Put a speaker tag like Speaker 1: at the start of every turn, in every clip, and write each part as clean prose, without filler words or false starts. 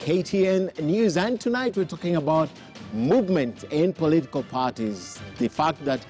Speaker 1: KTN News, and tonight we're talking about movement in political parties. The fact that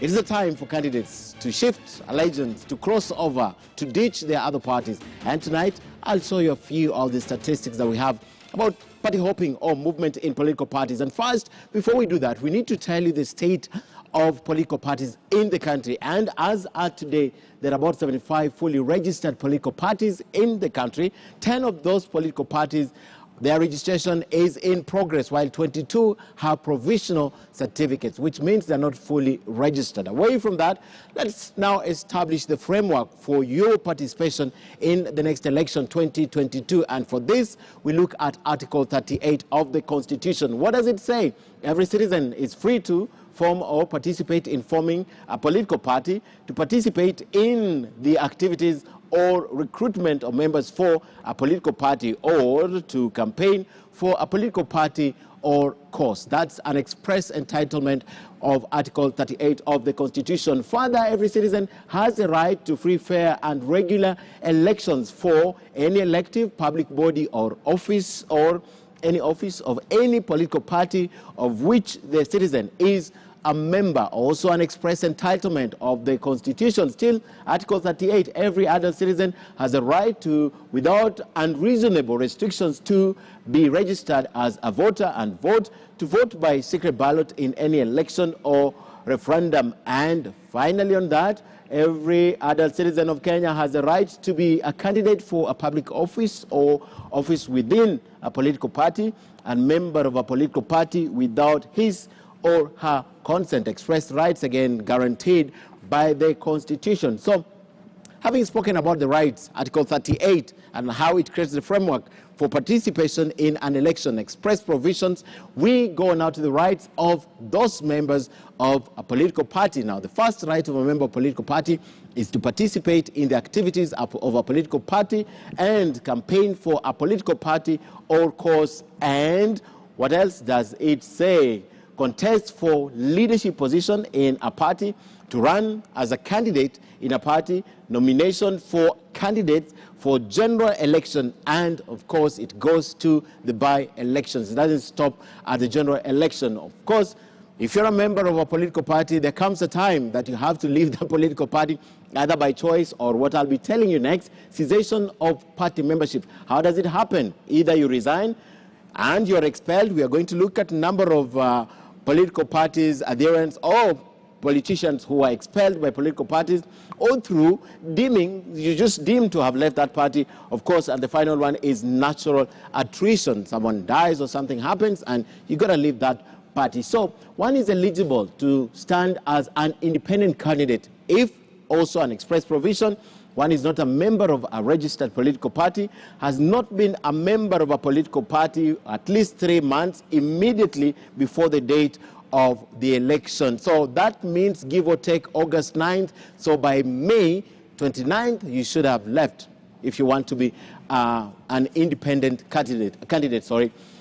Speaker 1: it is a time for candidates to shift allegiance, to cross over, to ditch their other parties. And tonight I'll show you a few of the statistics that we have about party hopping or movement in political parties. And first, before we do that, we need to tell you the state of political parties in the country. And as at today, there are about 75 fully registered political parties in the country. 10 of those political parties, their registration is in progress, while 22 have provisional certificates, which means they're not fully registered. Away from that, let's now establish the framework for your participation in the next election 2022. And for this, we look at Article 38 of the Constitution. What does it say? Every citizen is free to form or participate in forming a political party, to participate in the activities or recruitment of members for a political party, or to campaign for a political party or cause. That's an express entitlement of Article 38 of the Constitution. Further, every citizen has the right to free, fair and regular elections for any elective public body or office, or any office of any political party of which the citizen is a member. Also an express entitlement of the Constitution. Still, Article 38, every adult citizen has a right to, without unreasonable restrictions, to be registered as a voter and to vote by secret ballot in any election or referendum. And finally on that, every adult citizen of Kenya has a right to be a candidate for a public office or office within a political party and member of a political party without his or her consent. Expressed rights, again, guaranteed by the Constitution. So, having spoken about the rights, Article 38, and how it creates the framework for participation in an election, express provisions, we go now to the rights of those members of a political party. Now, the first right of a member of a political party is to participate in the activities of a political party and campaign for a political party or cause. And what else does it say? Contest for leadership position in a party, to run as a candidate in a party, nomination for candidates for general election, and of course it goes to the by-elections. It doesn't stop at the general election. Of course, if you're a member of a political party, there comes a time that you have to leave the political party, either by choice or what I'll be telling you next, cessation of party membership. How does it happen? Either you resign and you're expelled. We are going to look at a number of political parties, adherents, or politicians who are expelled by political parties, or through deeming, you just deem to have left that party, of course. And the final one is natural attrition. Someone dies or something happens and you got to leave that party. So one is eligible to stand as an independent candidate if, also an express provision, one is not a member of a registered political party, has not been a member of a political party at least 3 months immediately before the date of the election. So that means, give or take, August 9th. So by May 29th, you should have left if you want to be an independent candidate.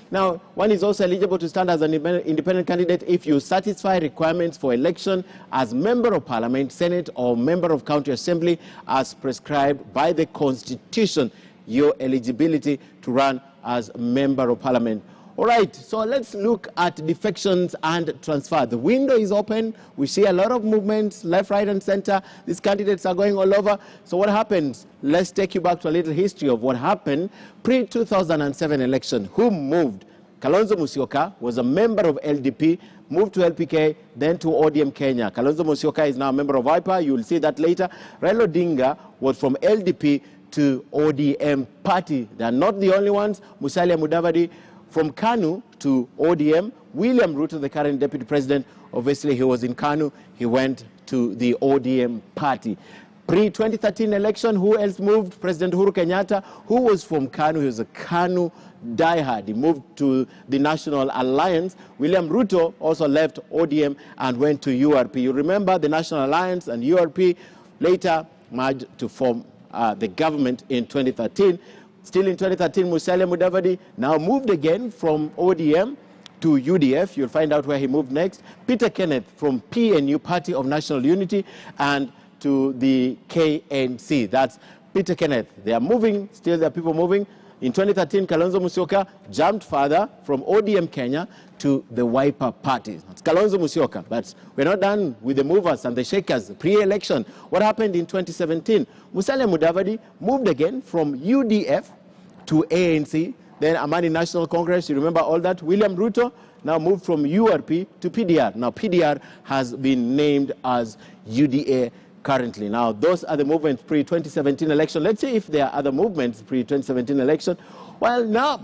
Speaker 1: Now, one is also eligible to stand as an independent candidate if you satisfy requirements for election as member of parliament, senate, or member of county assembly as prescribed by the Constitution, your eligibility to run as member of parliament. All right, so let's look at defections and transfer. The window is open. We see a lot of movements, left, right, and center. These candidates are going all over. So what happens? Let's take you back to a little history of what happened pre-2007 election. Who moved? Kalonzo Musyoka was a member of LDP, moved to LPK, then to ODM Kenya. Kalonzo Musyoka is now a member of IPA. You will see that later. Raila Odinga was from LDP to ODM party. They are not the only ones. Musalia Mudavadi from KANU to ODM. William Ruto, the current deputy president, obviously he was in KANU, he went to the ODM party. Pre-2013 election, who else moved? President Uhuru Kenyatta, who was from KANU, he was a KANU diehard. He moved to the National Alliance. William Ruto also left ODM and went to URP. You remember the National Alliance and URP later merged to form the government in 2013. Still in 2013, Musalia Mudavadi now moved again from ODM to UDF. You'll find out where he moved next. Peter Kenneth from PNU, Party of National Unity, and to the KNC. That's Peter Kenneth. They are moving, still there are people moving. in 2013, Kalonzo Musyoka jumped further from ODM Kenya to the Wiper Party. It's Kalonzo Musyoka, but we're not done with the movers and the shakers pre-election. What happened in 2017? Musalia Mudavadi moved again from UDF to ANC, then Amani National Congress, you remember all that. William Ruto now moved from URP to PDR. Now PDR has been named as UDA currently. Now, those are the movements pre-2017 election. Let's see if there are other movements pre-2017 election. Well, now,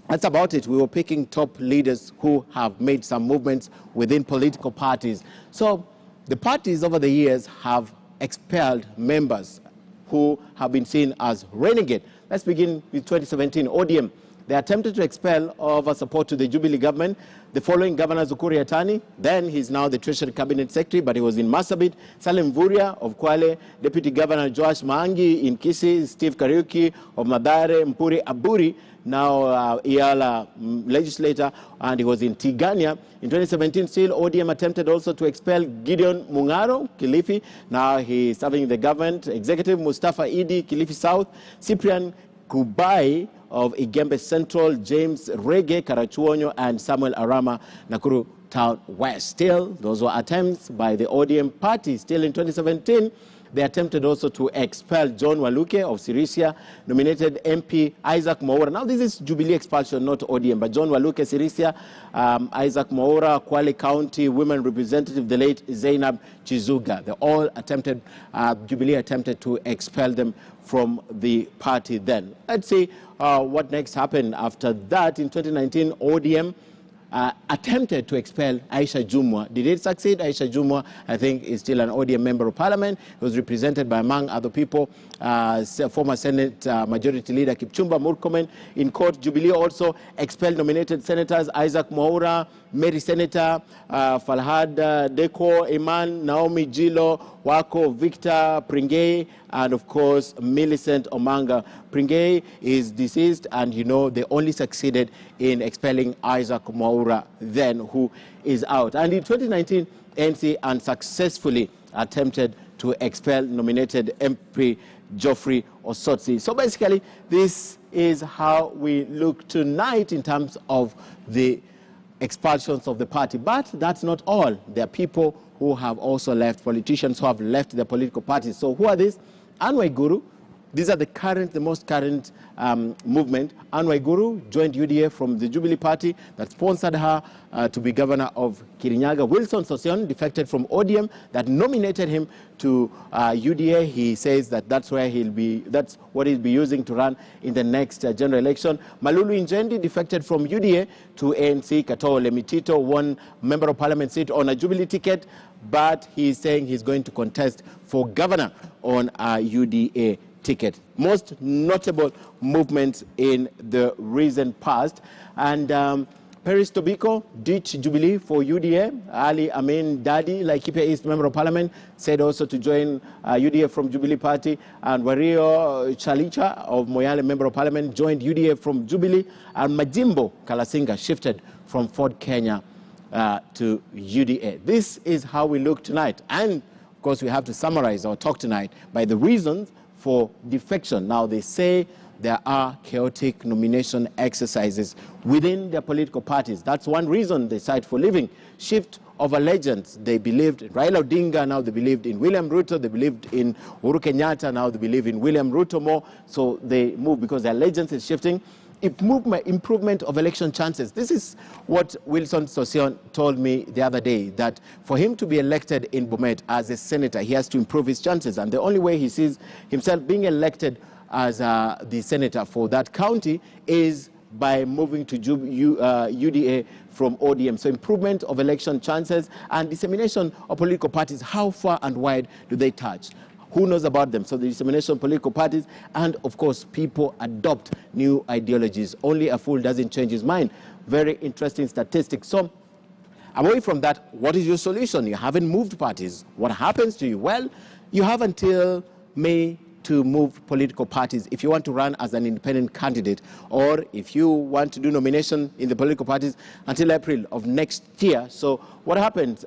Speaker 1: that's about it. We were picking top leaders who have made some movements within political parties. So, the parties over the years have expelled members who have been seen as renegade. Let's begin with 2017. ODM. They attempted to expel over support to the Jubilee government. The following Governor Zukur Yatani, then he's now the Treasury Cabinet Secretary, but he was in Marsabit. Salim Vuria of Kwale, Deputy Governor Joash Maangi in Kisii, Steve Kariuki of Mathare, Mpuri Aburi, now Iala legislator, and he was in Tigania. In 2017, still ODM attempted also to expel Gideon Mungaro, Kilifi. Now he's serving the government. Executive Mustafa Idi, Kilifi South. Cyprian Kubai of Igembe Central, James Rege, Karachuonyo, and Samuel Arama, Nakuru Town West. Still, those were attempts by the ODM party. Still in 2017, they attempted also to expel John Waluke of Sirisia, nominated MP Isaac Mwaura. Now, this is Jubilee expulsion, not ODM, but John Waluke, Sirisia, Isaac Mwaura, Kwale County Women Representative, the late Zainab Chizuga. They all attempted, Jubilee attempted to expel them from the party then. Let's see what next happened after that. In 2019, ODM attempted to expel Aisha Jumwa. Did it succeed? Aisha Jumwa, I think, is still an ODM member of parliament. He was represented by, among other people, former Senate Majority Leader Kipchumba Murkomen. In court, Jubilee also expelled nominated senators Isaac Mwaura, Mary Senator, Falhad Deko, Iman, Naomi Jilo, Wako, Victor Pringay, and of course, Millicent Omanga. Pringay is deceased, and you know, they only succeeded in expelling Isaac Mwaura then, who is out. And in 2019, ANC unsuccessfully attempted to expel nominated MP Geoffrey Osotsi. So basically, this is how we look tonight in terms of the expulsions of the party. But that's not all. There are people who have also left, politicians who have left the political parties. So who are these? Anne Waiguru. These are the most current movement. Anne Waiguru joined UDA from the Jubilee Party that sponsored her to be governor of Kirinyaga. Wilson Sossion defected from ODM that nominated him to UDA. He says that that's what he'll be using to run in the next general election. Malulu Injendi defected from UDA to ANC. Katoo Lemitito won member of parliament seat on a Jubilee ticket, but he's saying he's going to contest for governor on a UDA ticket. Most notable movements in the recent past. And Paris Tobiko ditched Jubilee for UDA. Ali Amin Dadi, Laikipia East Member of Parliament, said also to join UDA from Jubilee Party. And Wario Chalicha of Moyale Member of Parliament joined UDA from Jubilee. And Majimbo Kalasinga shifted from Ford Kenya to UDA. This is how we look tonight. And of course, we have to summarize our talk tonight by the reasons for defection. Now, they say there are chaotic nomination exercises within their political parties. That's one reason they cite for leaving. Shift of allegiance. They believed in Raila Odinga, now they believed in William Ruto. They believed in Uhuru Kenyatta, now they believe in William Ruto more. So they move because their allegiance is shifting. Improvement of election chances. This is what Wilson Sossion told me the other day, that for him to be elected in Bomet as a senator, he has to improve his chances. And the only way he sees himself being elected as the senator for that county is by moving to UDA from ODM. So improvement of election chances and dissemination of political parties. How far and wide do they touch? Who knows about them? So the dissemination of political parties, and of course, people adopt new ideologies. Only a fool doesn't change his mind. Very interesting statistics. So away from that, what is your solution? You haven't moved parties. What happens to you? Well, you have until May to move political parties if you want to run as an independent candidate, or if you want to do nomination in the political parties until April of next year. So what happens?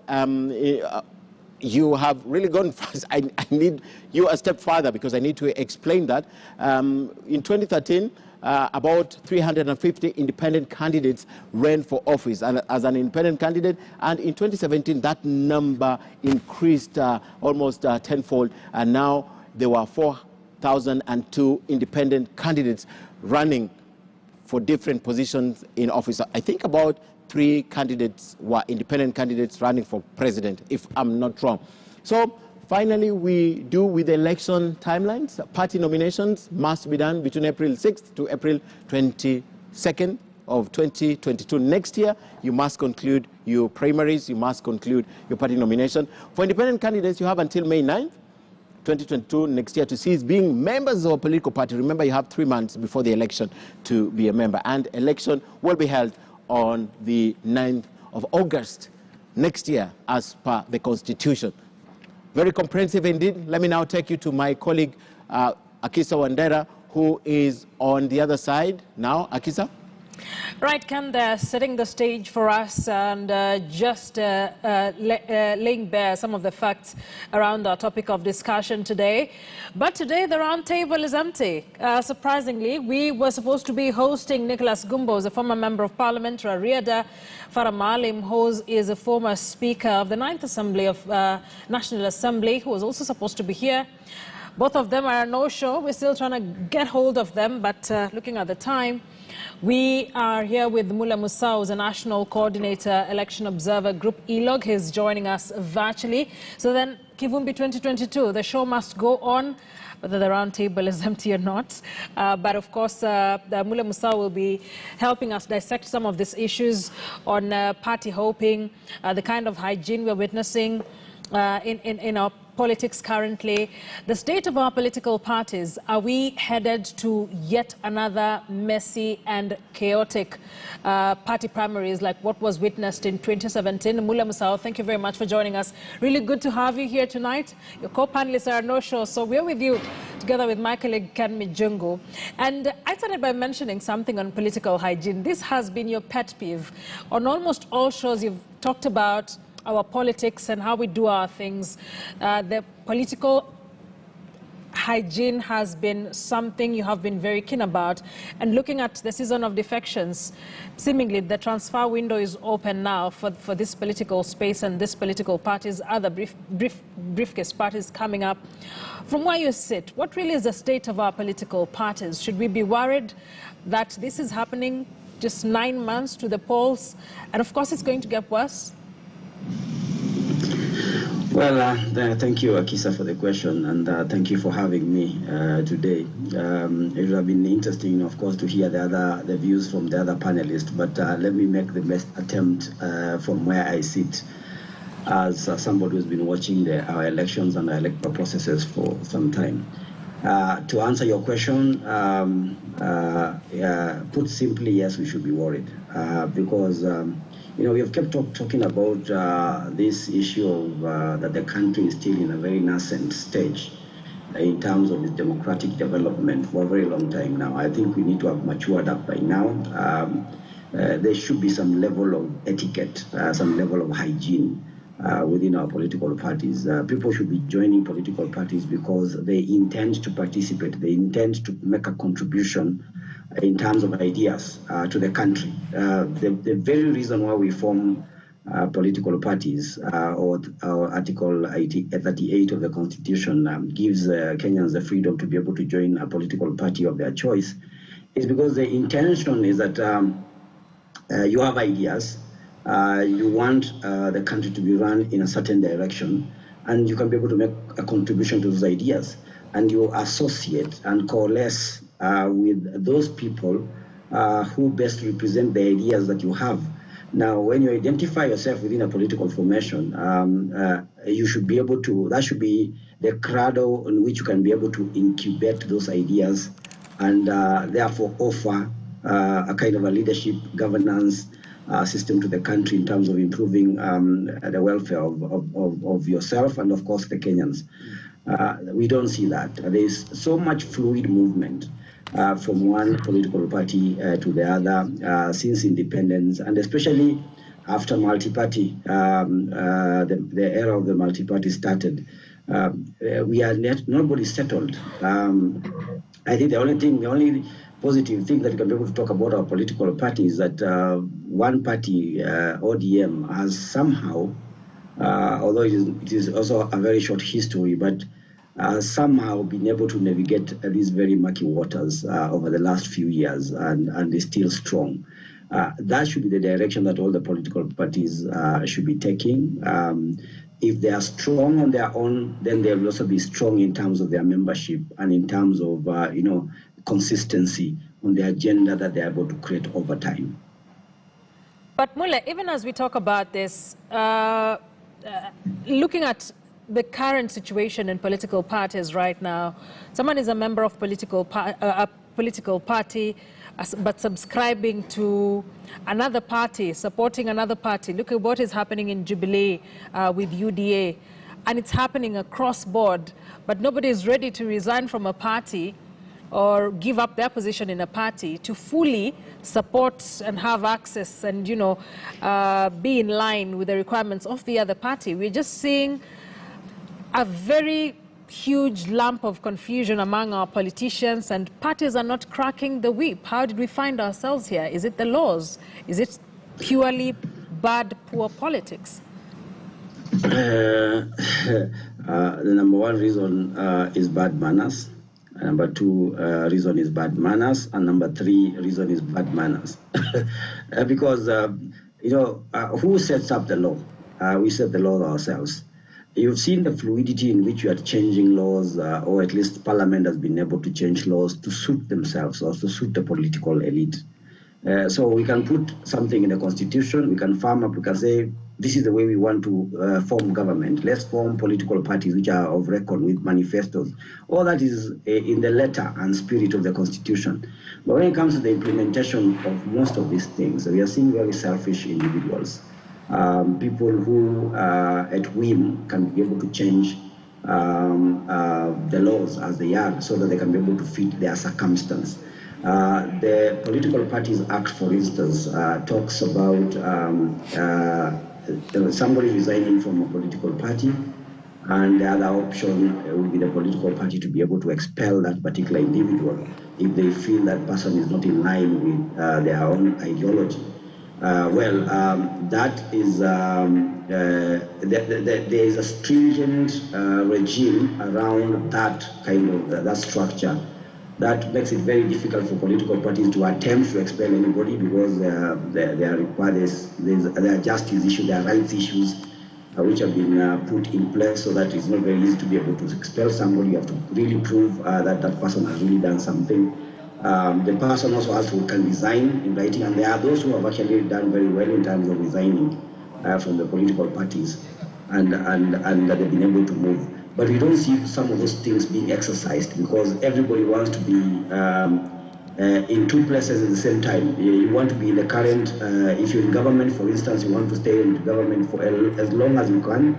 Speaker 1: You have really gone fast. I need you a step further because I need to explain that. In 2013, about 350 independent candidates ran for office as an independent candidate, and in 2017 that number increased almost tenfold, and now there were 4,002 independent candidates running for different positions in office. I think about 3 candidates were independent candidates running for president, if I'm not wrong. So finally, we do with election timelines. Party nominations must be done between April 6th to April 22nd of 2022. Next year, you must conclude your primaries, you must conclude your party nomination. For independent candidates, you have until May 9th, 2022 next year to cease being members of a political party. Remember, you have 3 months before the election to be a member, and election will be held on the 9th of August next year as per the Constitution. Very comprehensive indeed. Let me now take you to my colleague Akisa Wandera, who is on the other side now. Akisa?
Speaker 2: Right, Ken, they're setting the stage for us and just laying bare some of the facts around our topic of discussion today. But today the round table is empty. Surprisingly, we were supposed to be hosting Nicholas Gumbo, who's a former member of parliament, Rariada Faramalim, who is a former speaker of the 9th Assembly of National Assembly, who was also supposed to be here. Both of them are a no-show. We're still trying to get hold of them, but looking at the time, we are here with Mula Musau, who's a National Coordinator, Election Observer Group ELOG. He's joining us virtually. So then, KIVUMBI2022, the show must go on, whether the round table is empty or not. But of course, Mula Musau will be helping us dissect some of these issues on party hopping, the kind of hygiene we're witnessing in our politics currently, the state of our political parties. Are we headed to yet another messy and chaotic party primaries like what was witnessed in 2017? Mula Musau, thank you very much for joining us. Really good to have you here tonight. Your co-panelists are no show, so we're with you together with my colleague Ken Mijungu. And I started by mentioning something on political hygiene. This has been your pet peeve. On almost all shows you've talked about our politics and how we do our things. The political hygiene has been something you have been very keen about. And looking at the season of defections, seemingly the transfer window is open now for this political space and this political parties, other briefcase parties coming up. From where you sit, what really is the state of our political parties? Should we be worried that this is happening just 9 months to the polls? And of course, it's going to get worse.
Speaker 3: Well, thank you, Akisa, for the question, and thank you for having me today. It would have been interesting, of course, to hear the views from the other panelists, but let me make the best attempt from where I sit as somebody who's been watching our elections and our electoral processes for some time. To answer your question, put simply, yes, we should be worried because you know, we have kept talking about this issue of that the country is still in a very nascent stage in terms of its democratic development for a very long time now. I think we need to have matured up by now. There should be some level of etiquette, some level of hygiene within our political parties. People should be joining political parties because they intend to participate, they intend to make a contribution in terms of ideas to the country. The very reason why we form political parties or Article 38 of the Constitution gives Kenyans the freedom to be able to join a political party of their choice is because the intention is that you have ideas, you want the country to be run in a certain direction, and you can be able to make a contribution to those ideas, and you associate and coalesce with those people who best represent the ideas that you have. Now, when you identify yourself within a political formation, you should be able to, that should be the cradle in which you can be able to incubate those ideas and therefore offer a kind of a leadership governance system to the country in terms of improving the welfare of yourself and, of course, the Kenyans. We don't see that. There is so much fluid movement from one political party to the other since independence, and especially after multi-party, the era of the multi-party started. We are nobody settled. I think the only positive thing that we can be able to talk about our political party is that one party, ODM, has somehow, although it is also a very short history, but somehow been able to navigate these very murky waters over the last few years, and is still strong. That should be the direction that all the political parties should be taking. If they are strong on their own, then they will also be strong in terms of their membership and in terms of consistency on the agenda that they are able to create over time.
Speaker 2: But Mule, even as we talk about this, looking at the current situation in political parties right now, someone is a member of a political party, but subscribing to another party, supporting another party. Look at what is happening in Jubilee with UDA, and it's happening across board, but nobody is ready to resign from a party or give up their position in a party to fully support and have access and, be in line with the requirements of the other party. We're just seeing a very huge lump of confusion among our politicians, and parties are not cracking the whip. How did we find ourselves here? Is it the laws? Is it purely bad, poor politics?
Speaker 3: The number one reason is bad manners. Number two reason is bad manners. And number three reason is bad manners. Because, who sets up the law? We set the law ourselves. You've seen the fluidity in which we are changing laws, or at least Parliament has been able to change laws to suit themselves or to suit the political elite. So we can put something in the Constitution, we can farm up, we can say, this is the way we want to form government. Let's form political parties which are of record with manifestos. All that is in the letter and spirit of the Constitution. But when it comes to the implementation of most of these things, we are seeing very selfish individuals. People who at whim can be able to change the laws as they are so that they can be able to fit their circumstance. The Political Parties Act, for instance, talks about somebody resigning from a political party, and the other option would be the political party to be able to expel that particular individual if they feel that person is not in line with their own ideology. That is there is a stringent regime around that kind of that structure that makes it very difficult for political parties to attempt to expel anybody, because they are required. There are justice issues, there are rights issues which have been put in place, so that it's not very easy to be able to expel somebody. You have to really prove that that person has really done something. The person also can resign in writing, and there are those who have actually done very well in terms of resigning from the political parties, and they've been able to move. But we don't see some of those things being exercised, because everybody wants to be in two places at the same time. You want to be in the current, if you're in government, for instance, you want to stay in government for as long as you can,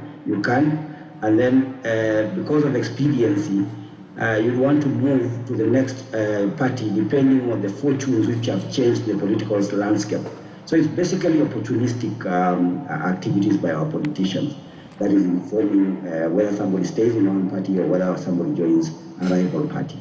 Speaker 3: and then because of expediency, you want to move to the next party depending on the fortunes which have changed the political landscape. So it's basically opportunistic activities by our politicians that is informing whether somebody stays in one party or whether somebody joins a rival party.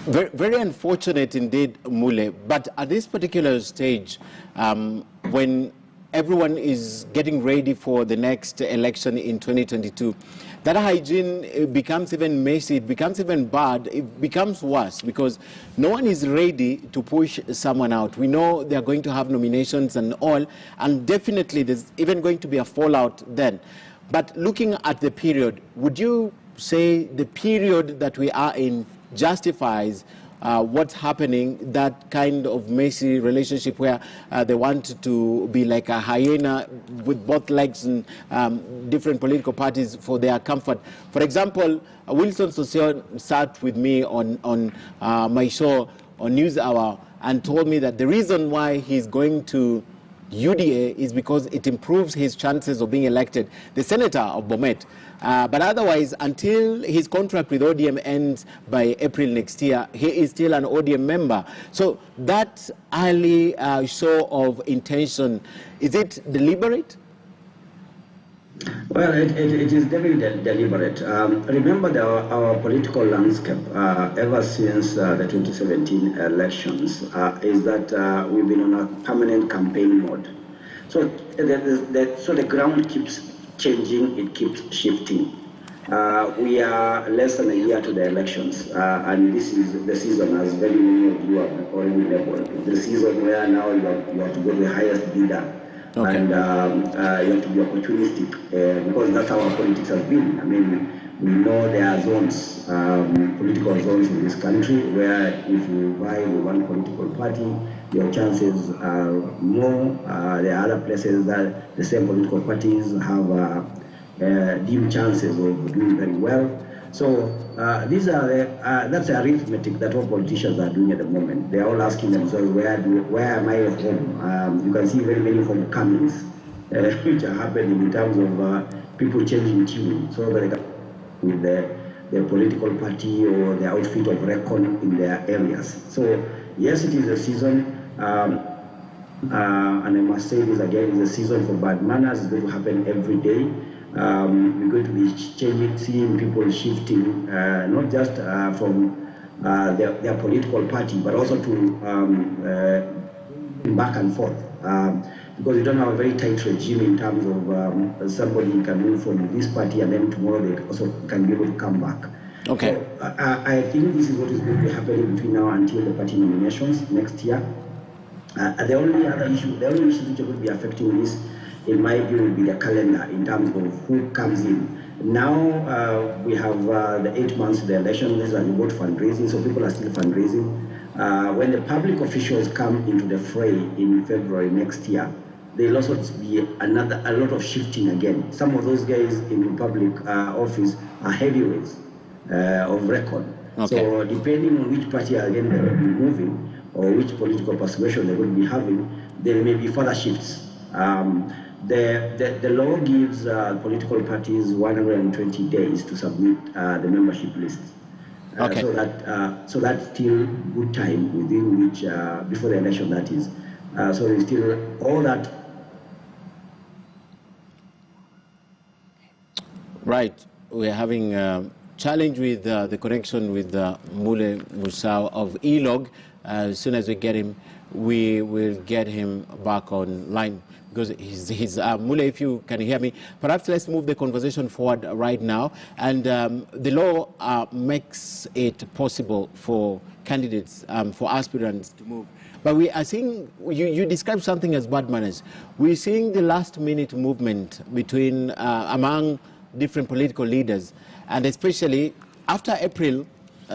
Speaker 1: Very, very unfortunate indeed, Mule. But at this particular stage, when everyone is getting ready for the next election in 2022, that hygiene becomes even messy, it becomes even bad, it becomes worse, because no one is ready to push someone out. We know they are going to have nominations and all, and definitely there's even going to be a fallout then. But looking at the period, would you say the period that we are in justifies what's happening, that kind of messy relationship where they want to be like a hyena with both legs in different political parties for their comfort? For example, Wilson Sosio sat with me on my show on News Hour and told me that the reason why he's going to UDA is because it improves his chances of being elected the senator of Bomet. But otherwise, until his contract with ODM ends by April next year, he is still an ODM member. So that early show of intention, is it deliberate?
Speaker 3: Well, it is definitely deliberate. Remember our political landscape ever since the 2017 elections is that we've been on a permanent campaign mode. So the ground keeps changing, it keeps shifting. We are less than a year to the elections, and this is the season, as very many of you have already labeled, the season where now you have to go to the highest bidder.
Speaker 1: Okay.
Speaker 3: And you have to be opportunistic because that's how our politics has been. I mean, we know there are zones, political zones in this country where if you vie with one political party, your chances are more. There are other places that the same political parties have dim chances of doing very well. So these are that's the arithmetic that all politicians are doing at the moment. They are all asking themselves, where am I at home? You can see very many homecomings which are happening in terms of people changing tune so that they can with their political party or the outfit of record in their areas. So yes, it is a season. And I must say this again, it's a season for bad manners. It's going to happen every day. We're going to be seeing people shifting, not just from their political party, but also to back and forth. Because we don't have a very tight regime in terms of somebody can move from this party and then tomorrow they also can be able to come back.
Speaker 1: Okay.
Speaker 3: So, I think this is what is going to be happening between now until the party nominations next year. The only issue which will be affecting this, in my view, will be the calendar in terms of who comes in. Now we have the 8 months to the election. These are about fundraising, so people are still fundraising. When the public officials come into the fray in February next year, there will also be a lot of shifting again. Some of those guys in public office are heavyweights of record. Okay. So depending on which party again they will be moving, or which political persuasion they will be having, there may be further shifts. The law gives political parties 120 days to submit the membership list. Okay. So that's still good time within which, before the election that is. So there's still all that.
Speaker 1: Right, we're having a challenge with the connection with Mule Musau of ELOG. As soon as we get him, we will get him back online. Because Mule, if you can hear me, perhaps let's move the conversation forward right now. And the law makes it possible for candidates, for aspirants to move. But we are seeing, you described something as bad manners. We're seeing the last-minute movement between, among different political leaders, and especially after April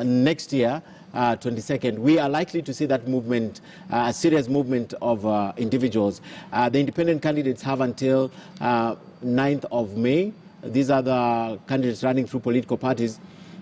Speaker 1: next year, 22nd, we are likely to see that movement, a serious movement of individuals. The independent candidates have until 9th of May. These are the candidates running through political parties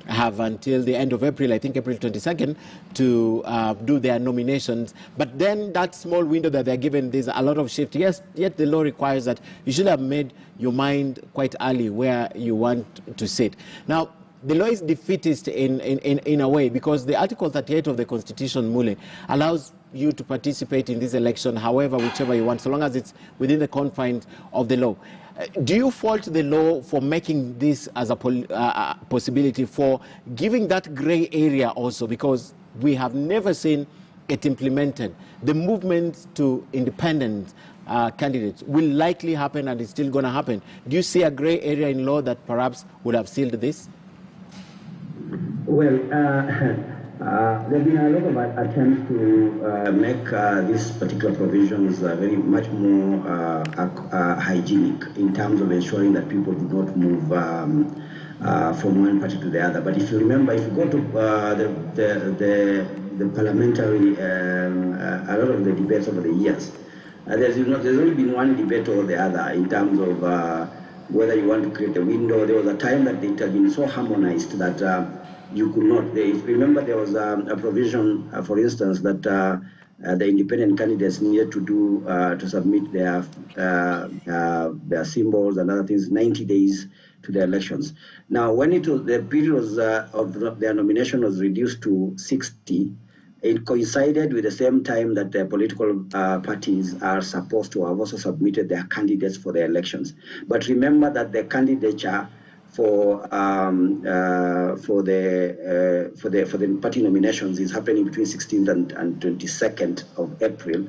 Speaker 1: have until the end of April, I think April 22nd, to do their nominations. But then that small window that they're given, there's a lot of shift. Yes, yet the law requires that you should have made your mind quite early where you want to sit. Now, the law is defeatist in a way, because the Article 38 of the Constitution, Mule, allows you to participate in this election however, whichever you want, so long as it's within the confines of the law. Do you fault the law for making this as a possibility, for giving that gray area also, because we have never seen it implemented? The movement to independent candidates will likely happen, and it's still going to happen. Do you see a gray area in law that perhaps would have sealed this?
Speaker 3: Well, there have been a lot of attempts to make these particular provisions very much more hygienic in terms of ensuring that people do not move from one party to the other. But if you remember, if you go to the parliamentary, a lot of the debates over the years, there's only been one debate or the other in terms of whether you want to create a window. There was a time that it had been so harmonized that you could not. Remember, there was a provision, for instance, that the independent candidates needed to do to submit their symbols and other things 90 days to the elections. Now, when the period of their nomination was reduced to 60, it coincided with the same time that the political parties are supposed to have also submitted their candidates for the elections. But remember that the candidature for the party nominations is happening between 16th and 22nd of April.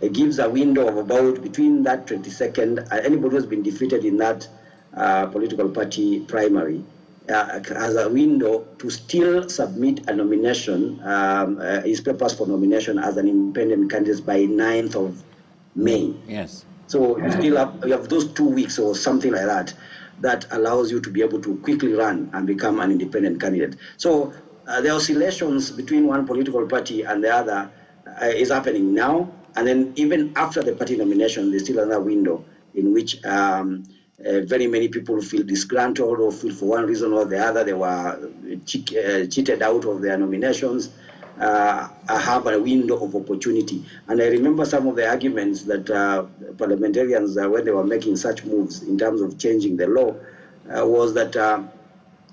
Speaker 3: It gives a window of about between that 22nd. Anybody who's been defeated in that political party primary has a window to still submit a nomination, his papers for nomination as an independent candidate by 9th of May.
Speaker 1: Yes.
Speaker 3: So you have those 2 weeks or something like that, that allows you to be able to quickly run and become an independent candidate. So the oscillations between one political party and the other is happening now, and then even after the party nomination, there's still another window in which very many people feel disgruntled or feel for one reason or the other they were cheated out of their nominations, have a window of opportunity. And I remember some of the arguments that parliamentarians, when they were making such moves in terms of changing the law, was that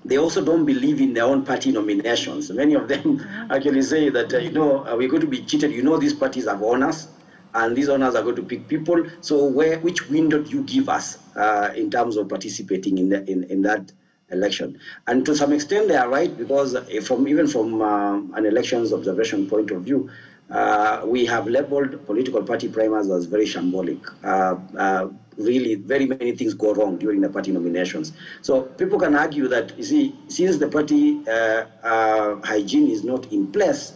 Speaker 3: they also don't believe in their own party nominations. Many of them actually say that, we're going to be cheated. These parties have owners, and these owners are going to pick people. So which window do you give us in terms of participating in that election? And to some extent they are right, because even from an elections observation point of view, we have labeled political party primaries as very shambolic. Really, very many things go wrong during the party nominations. So people can argue that, you see, since the party hygiene is not in place,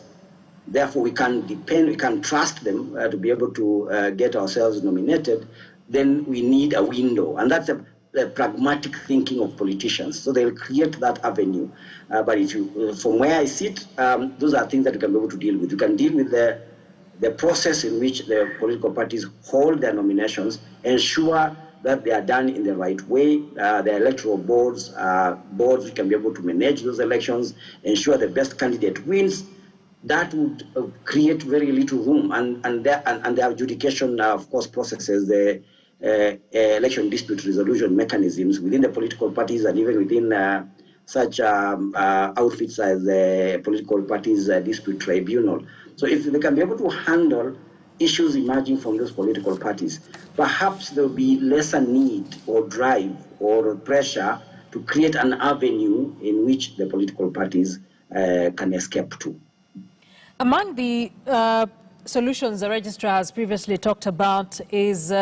Speaker 3: therefore we can't trust them to be able to get ourselves nominated, then we need a window. And that's the pragmatic thinking of politicians. So they'll create that avenue. But if you, from where I sit, those are things that you can be able to deal with. You can deal with the process in which the political parties hold their nominations, ensure that they are done in the right way. The electoral boards can be able to manage those elections, ensure the best candidate wins. That would create very little room, and the adjudication, of course, processes, the election dispute resolution mechanisms within the political parties and even within such outfits as the political parties dispute tribunal. So if they can be able to handle issues emerging from those political parties, perhaps there will be lesser need or drive or pressure to create an avenue in which the political parties can escape to.
Speaker 2: Among the solutions the registrar has previously talked about is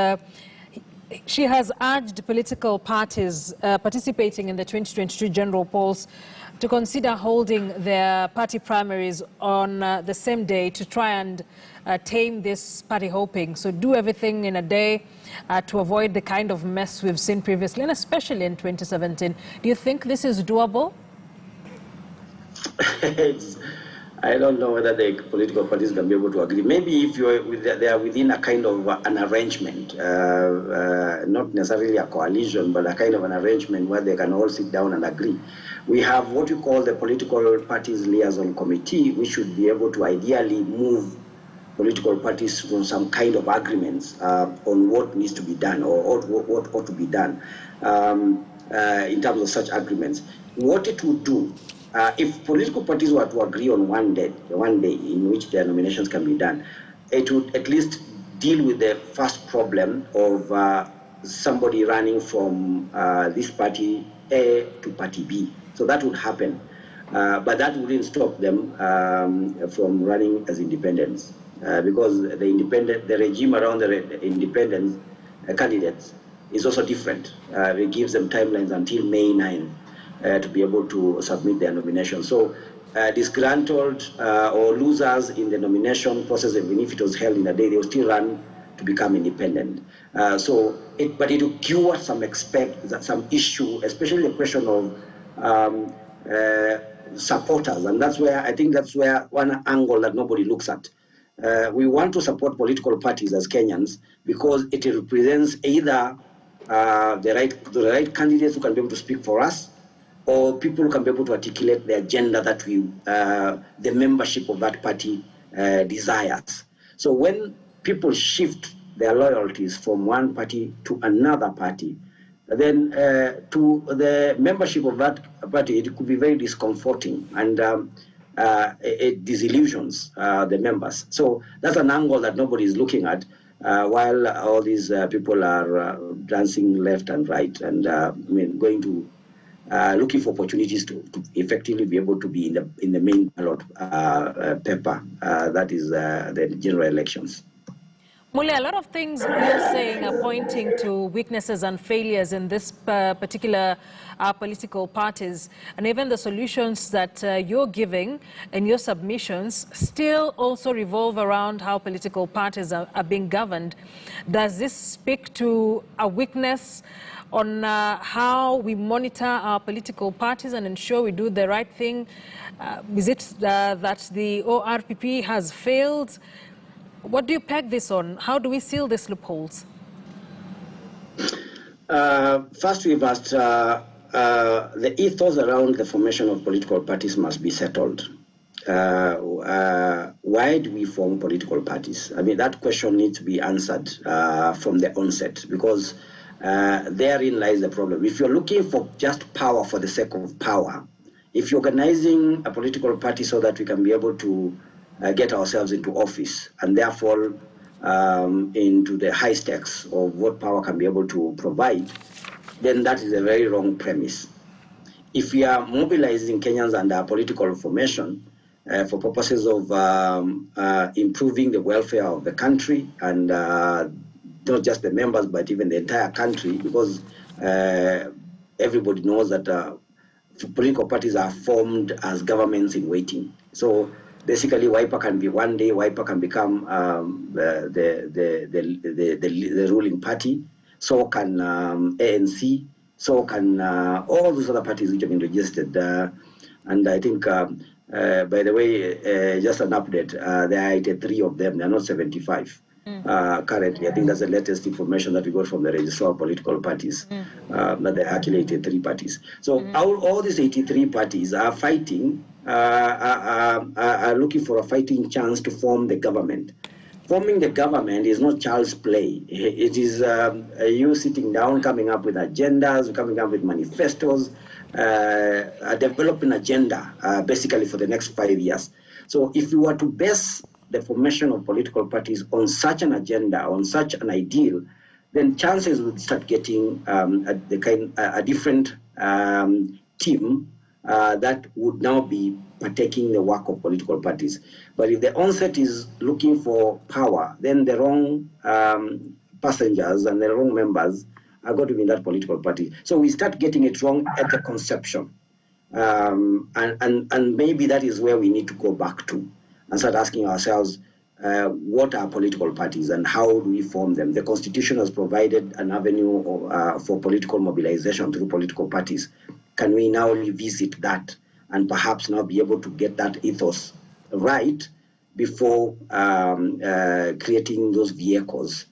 Speaker 2: she has urged political parties participating in the 2022 general polls to consider holding their party primaries on the same day to try and tame this party hopping. So do everything in a day to avoid the kind of mess we've seen previously, and especially in 2017. Do you think this is doable?
Speaker 3: I don't know whether the political parties can be able to agree. Maybe if they are within a kind of an arrangement, not necessarily a coalition, but a kind of an arrangement where they can all sit down and agree. We have what you call the political parties liaison committee, which should be able to ideally move political parties from some kind of agreements on what needs to be done or what ought to be done in terms of such agreements. What it would do, if political parties were to agree on one day in which their nominations can be done, it would at least deal with the first problem of somebody running from this party A to party B. So that would happen, but that wouldn't stop them from running as independents, because the regime around the independent candidates is also different. It gives them timelines until May 9. To be able to submit their nomination. So disgruntled or losers in the nomination process, even if it was held in a day, they will still run to become independent. But it will cure some issue, especially the question of supporters. And that's where one angle that nobody looks at. We want to support political parties as Kenyans because it represents either the right candidates who can be able to speak for us, or people who can be able to articulate the agenda that the membership of that party desires. So when people shift their loyalties from one party to another party, then to the membership of that party, it could be very discomforting. And it disillusions the members. So that's an angle that nobody is looking at, while all these people are dancing left and right and going to looking for opportunities to effectively be able to be in the main ballot paper, that is the general elections.
Speaker 2: Mule, a lot of things you're saying are pointing to weaknesses and failures in this particular political parties, and even the solutions that you're giving in your submissions still also revolve around how political parties are being governed. Does this speak to a weakness on how we monitor our political parties and ensure we do the right thing? Is it that the ORPP has failed? What do you peg this on? How do we seal these loopholes?
Speaker 3: First, we must, the ethos around the formation of political parties must be settled. Why do we form political parties? I mean, that question needs to be answered from the onset, because therein lies the problem. If you're looking for just power for the sake of power, if you're organizing a political party so that we can be able to get ourselves into office and therefore into the high stakes of what power can be able to provide, then that is a very wrong premise. If we are mobilizing Kenyans under political formation for purposes of improving the welfare of the country, and not just the members but even the entire country, because everybody knows that political parties are formed as governments in waiting. So basically, Wiper can be one day, Wiper can become the ruling party. So can ANC. So can all those other parties which have been registered. And I think, by the way, just an update, there are 83 of them. There are not 75 currently. I think that's the latest information that we got from the registrar of political parties, that there are actually 83 parties. So all these 83 parties are fighting, are looking for a fighting chance to form the government. Forming the government is not child's play. It is you sitting down, coming up with agendas, coming up with manifestos, a developing agenda, basically for the next 5 years. So if you were to base the formation of political parties on such an agenda, on such an ideal, then chances would start getting a different team that would now be partaking the work of political parties. But if the onset is looking for power, then the wrong passengers and the wrong members are going to be in that political party. So we start getting it wrong at the conception. And maybe that is where we need to go back to and start asking ourselves, what are political parties and how do we form them? The Constitution has provided an avenue for political mobilization through political parties. Can we now revisit that and perhaps now be able to get that ethos right before creating those vehicles,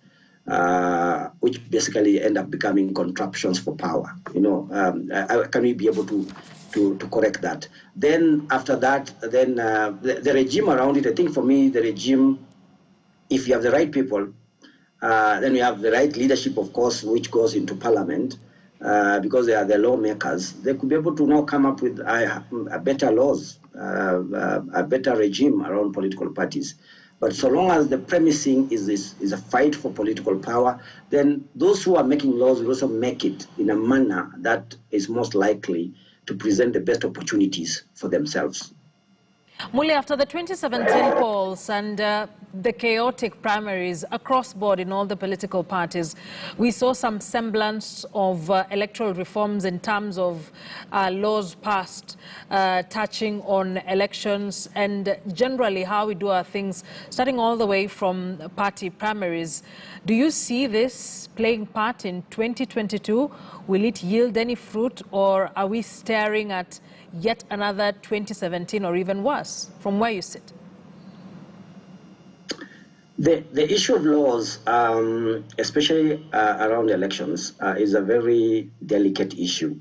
Speaker 3: which basically end up becoming contraptions for power? Can we be able to correct that? Then after that, then the regime around it, I think for me, the regime, if you have the right people, then we have the right leadership, of course, which goes into parliament, because they are the lawmakers. They could be able to now come up with a better laws, a better regime around political parties. But so long as the premising is a fight for political power, then those who are making laws will also make it in a manner that is most likely to present the best opportunities for themselves.
Speaker 2: Muli, after the 2017 polls and the chaotic primaries across board in all the political parties, we saw some semblance of electoral reforms in terms of laws passed touching on elections and generally how we do our things, starting all the way from party primaries. Do you see this playing part in 2022? Will it yield any fruit, or are we staring at yet another 2017 or even worse from where you sit?
Speaker 3: The issue of laws, especially around elections, is a very delicate issue.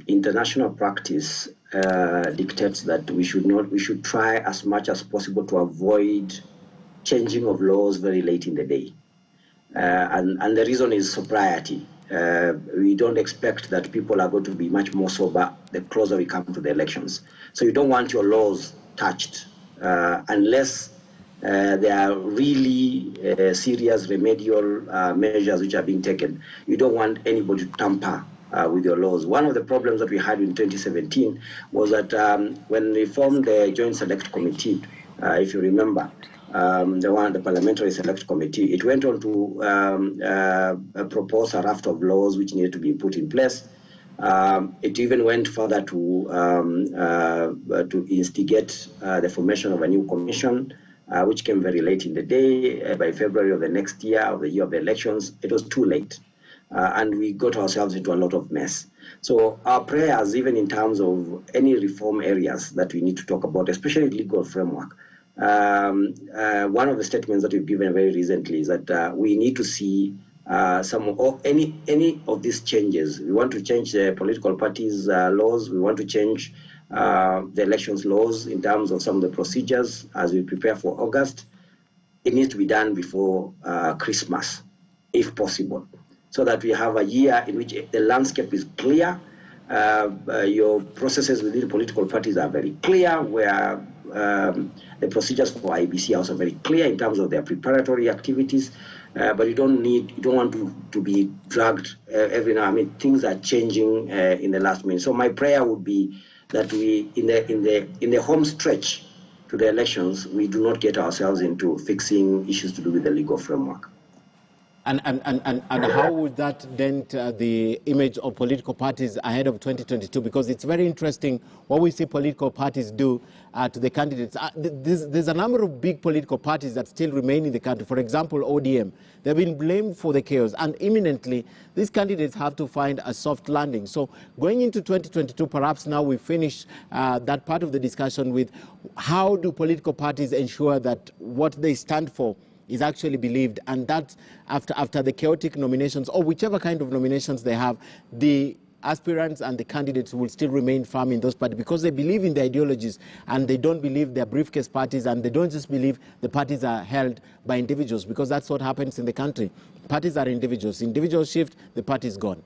Speaker 3: International practice dictates that we should try as much as possible to avoid changing of laws very late in the day. And the reason is sobriety. We don't expect that people are going to be much more sober the closer we come to the elections. So you don't want your laws touched unless there are really serious remedial measures which are being taken. You don't want anybody to tamper with your laws. One of the problems that we had in 2017 was that when we formed the Joint Select Committee, if you remember, the Parliamentary Select Committee, it went on to propose a raft of laws which needed to be put in place. It even went further to instigate the formation of a new commission, which came very late in the day. By February of the next year, of the year of the elections, it was too late. And we got ourselves into a lot of mess. So our prayers, even in terms of any reform areas that we need to talk about, especially legal framework, one of the statements that we've given very recently is that we need to see any of these changes. We want to change the political parties' laws. We want to change the elections laws in terms of some of the procedures as we prepare for August. It needs to be done before Christmas, if possible, so that we have a year in which the landscape is clear. Your processes within the political parties are very clear, where the procedures for IBC are also very clear in terms of their preparatory activities. But you don't want to be dragged every now. I mean, things are changing in the last minute. So my prayer would be that we, in the home stretch to the elections, we do not get ourselves into fixing issues to do with the legal framework.
Speaker 1: And how would that dent the image of political parties ahead of 2022? Because it's very interesting what we see political parties do to the candidates. There's a number of big political parties that still remain in the country. For example, ODM. They've been blamed for the chaos. And imminently, these candidates have to find a soft landing. So going into 2022, perhaps now we finish that part of the discussion with how do political parties ensure that what they stand for is actually believed, and that after the chaotic nominations, or whichever kind of nominations they have, the aspirants and the candidates will still remain firm in those parties because they believe in the ideologies and they don't believe they're briefcase parties, and they don't just believe the parties are held by individuals, because that's what happens in the country. Parties are individuals. Individuals shift, the party is gone.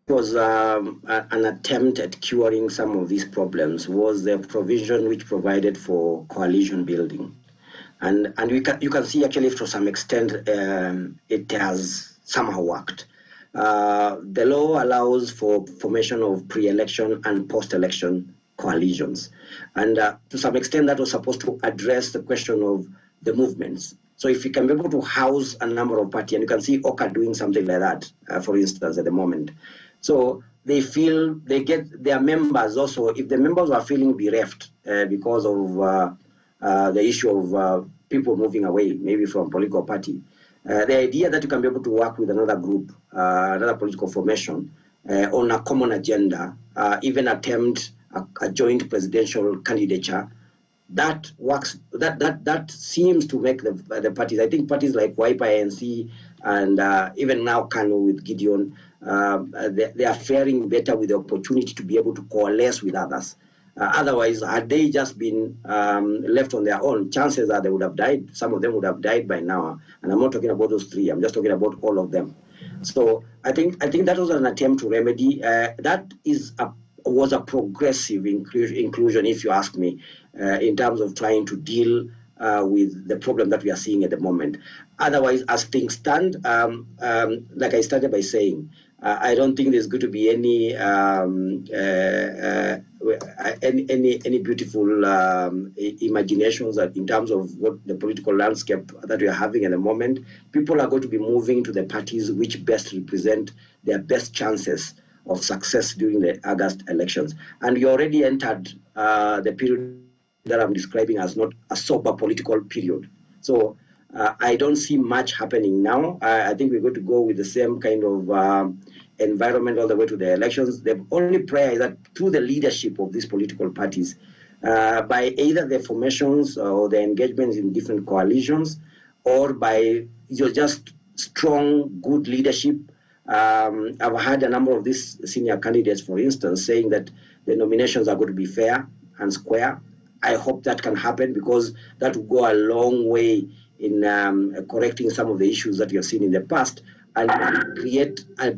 Speaker 3: Was an attempt at curing some of these problems was the provision which provided for coalition building, and you can see actually to some extent it has somehow worked. The law allows for formation of pre-election and post-election coalitions, and to some extent that was supposed to address the question of the movements. So if you can be able to house a number of parties, and you can see OCA doing something like that, for instance, at the moment. So they feel they get their members also, if the members are feeling bereft because of the issue of people moving away, maybe from political party, the idea that you can be able to work with another group, another political formation on a common agenda, even attempt a joint presidential candidature, that works. That seems to make the parties. I think parties like Wiper ANC and even now Kano with Gideon, they are faring better with the opportunity to be able to coalesce with others. Otherwise, had they just been left on their own, chances are they would have died. Some of them would have died by now. And I'm not talking about those three. I'm just talking about all of them. So I think that was an attempt to remedy. That was a progressive inclusion, if you ask me, in terms of trying to deal with the problem that we are seeing at the moment. Otherwise, as things stand, like I started by saying, I don't think there's going to be any beautiful imaginations in terms of what the political landscape that we are having at the moment. People are going to be moving to the parties which best represent their best chances of success during the August elections. And we already entered the period that I'm describing as not a sober political period. So I don't see much happening now. I think we're going to go with the same kind of environment all the way to the elections. The only prayer is that through the leadership of these political parties, by either the formations or the engagements in different coalitions, or by just strong, good leadership. I've had a number of these senior candidates, for instance, saying that the nominations are going to be fair and square. I hope that can happen, because that will go a long way in correcting some of the issues that we have seen in the past and create a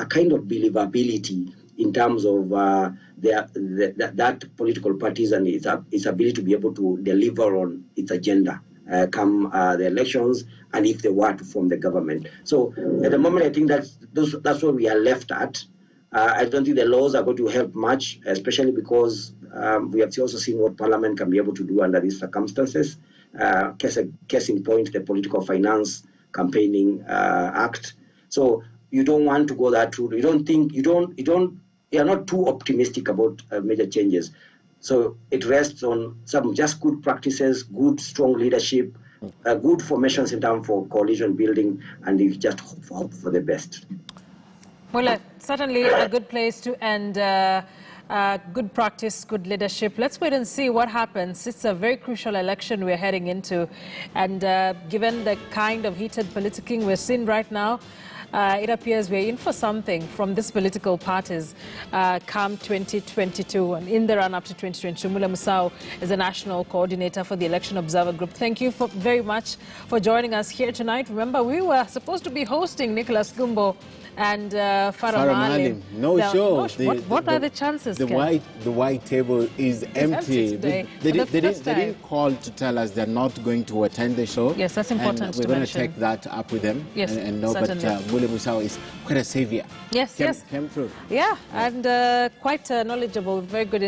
Speaker 3: kind of believability in terms of that political parties and its ability to be able to deliver on its agenda come the elections, and if they were to form the government. So at the moment, I think that's where we are left at. I don't think the laws are going to help much, especially because we have also seen what Parliament can be able to do under these circumstances. Case in point, the Political Finance Campaigning Act. So you don't want to go that route. You are not too optimistic about major changes. So it rests on some just good practices, good strong leadership, good formations in terms for coalition building, and you just hope for the best.
Speaker 2: Well, certainly a good place to end. Good practice, good leadership. Let's wait and see what happens. It's a very crucial election we're heading into. And given the kind of heated politicking we're seeing right now, it appears we're in for something from these political parties come 2022. And in the run-up to 2022, Mule Musau is the National Coordinator for the Election Observer Group. Thank you very much for joining us here tonight. Remember, we were supposed to be hosting Nicholas Gumbo and Farah Maalim.
Speaker 1: No show.
Speaker 2: What are the chances?
Speaker 1: The white table is empty. They didn't call to tell us they're not going to attend the show.
Speaker 2: Yes, that's important.
Speaker 1: And we're going to take that up with them.
Speaker 2: Yes,
Speaker 1: and know, but Mule Musau is quite a savior.
Speaker 2: Yes,
Speaker 1: Came through.
Speaker 2: Yeah, and quite knowledgeable, very good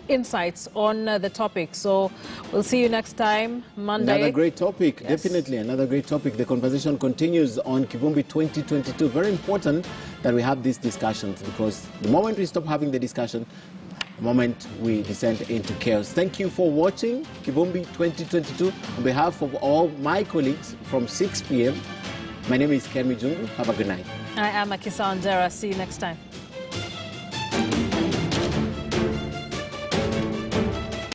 Speaker 2: insights on the topic. So we'll see you next time, Monday.
Speaker 1: Another great topic, yes. Definitely another great topic. The conversation continues on Kivumbi 2022. Very important that we have these discussions, because the moment we stop having the discussion, the moment we descend into chaos. Thank you for watching Kivumbi 2022. On behalf of all my colleagues from 6 p.m., my name is Kenmi Jungu. Have a good night.
Speaker 2: I am Akisa Andera. See you next time.